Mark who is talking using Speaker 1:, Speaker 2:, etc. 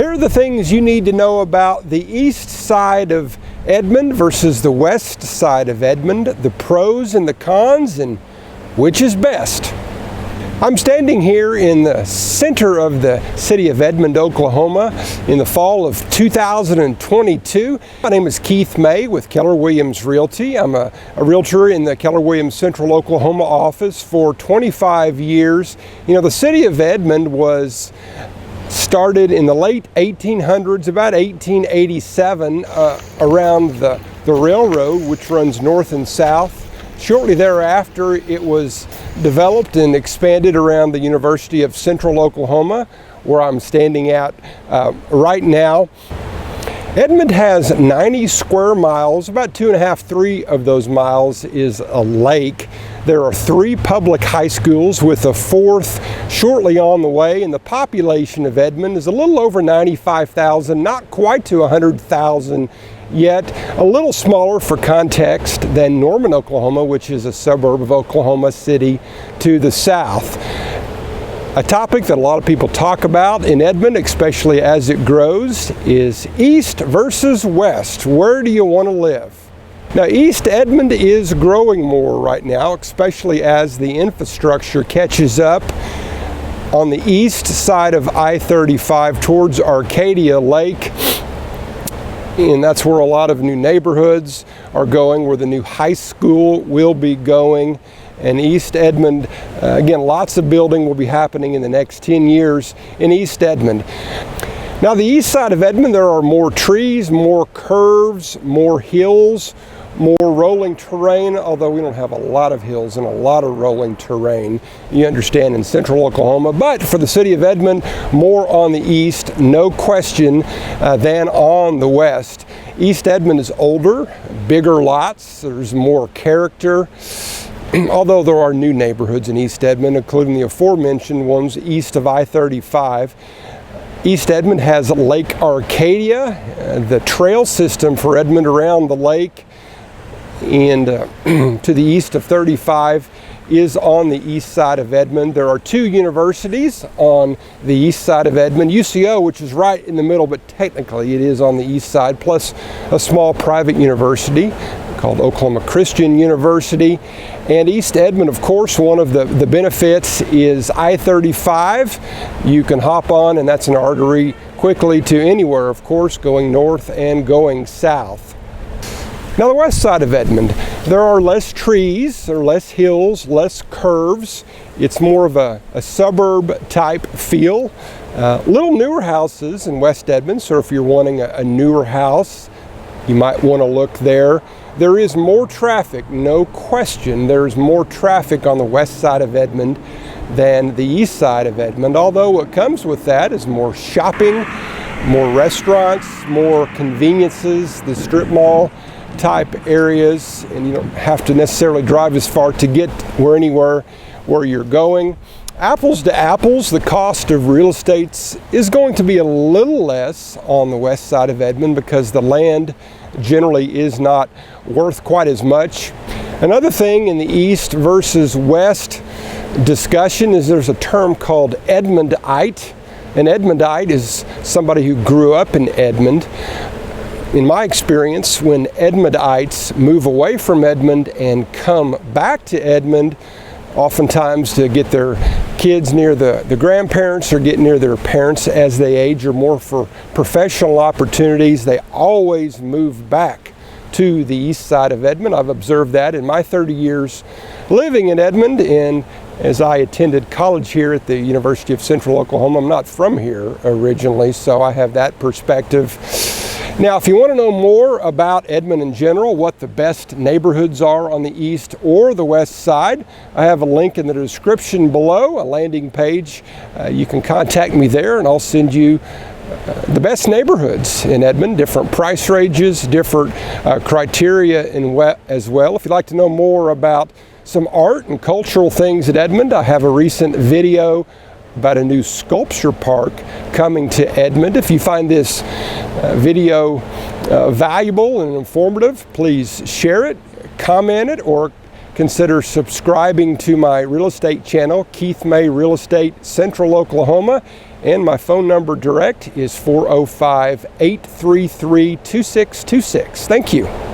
Speaker 1: Here are the things you need to know about the east side of Edmond versus the west side of Edmond, the pros and the cons, and which is best. I'm standing here in the center of the city of Edmond, Oklahoma in the fall of 2022. My name is Keith May with Keller Williams Realty. I'm a realtor in the Keller Williams Central Oklahoma office for 25 years. You know, the city of Edmond was started in the late 1800s, about 1887, around the railroad, which runs north and south. Shortly thereafter, it was developed and expanded around the University of Central Oklahoma, where I'm standing at right now. Edmond has 90 square miles, about 3 of those miles is a lake. There are 3 public high schools with a 4th shortly on the way, and the population of Edmond is a little over 95,000, not quite to 100,000 yet, a little smaller for context than Norman, Oklahoma, which is a suburb of Oklahoma City to the south. A topic that a lot of people talk about in Edmond, especially as it grows, is east versus west. Where do you want to live? Now, East Edmond is growing more right now, especially as the infrastructure catches up. On the east side of I-35 towards Arcadia Lake, and that's where a lot of new neighborhoods are going, where the new high school will be going. And East Edmond, again, lots of building will be happening in the next 10 years in East Edmond. Now, the east side of Edmond, there are more trees, more curves, more hills, more rolling terrain, although we don't have a lot of hills and a lot of rolling terrain, you understand, in central Oklahoma. But for the city of Edmond, more on the east, no question, than on the west. East Edmond is older, bigger lots, there's more character. Although there are new neighborhoods in East Edmond, including the aforementioned ones east of I-35. East Edmond has Lake Arcadia, the trail system for Edmond around the lake, and to the east of 35 is on the east side of Edmond. There are 2 universities on the east side of Edmond. UCO, which is right in the middle, but technically it is on the east side, plus a small private university called Oklahoma Christian University. And East Edmond, of course, one of the benefits is I-35. You can hop on, and that's an artery quickly to anywhere, of course, going north and going south. Now, the west side of Edmond, there are less trees, there are less hills, less curves. It's more of a suburb type feel. Little newer houses in West Edmond, so if you're wanting a newer house, you might want to look there. There is more traffic, no question. There's more traffic on the west side of Edmond than the east side of Edmond, although what comes with that is more shopping, more restaurants, more conveniences, the strip mall type areas, and you don't have to necessarily drive as far to get anywhere where you're going. Apples to apples, the cost of real estate is going to be a little less on the west side of Edmond because the land generally is not worth quite as much. Another thing in the east versus west discussion is there's a term called Edmondite. An Edmondite is somebody who grew up in Edmond. In my experience, when Edmondites move away from Edmond and come back to Edmond, oftentimes to get their kids near the grandparents or get near their parents as they age, or more for professional opportunities, they always move back to the east side of Edmond. I've observed that in my 30 years living in Edmond, and as I attended college here at the University of Central Oklahoma. I'm not from here originally, so I have that perspective. Now, if you want to know more about Edmond in general, what the best neighborhoods are on the east or the west side, I have a link in the description below, a landing page. You can contact me there and I'll send you the best neighborhoods in Edmond, different price ranges, different criteria as well. If you'd like to know more about some art and cultural things at Edmond, I have a recent video about a new sculpture park coming to Edmond. If you find this video valuable and informative, please share it, comment it, or consider subscribing to my real estate channel, Keith May Real Estate Central Oklahoma. And my phone number direct is 405-833-2626. Thank you.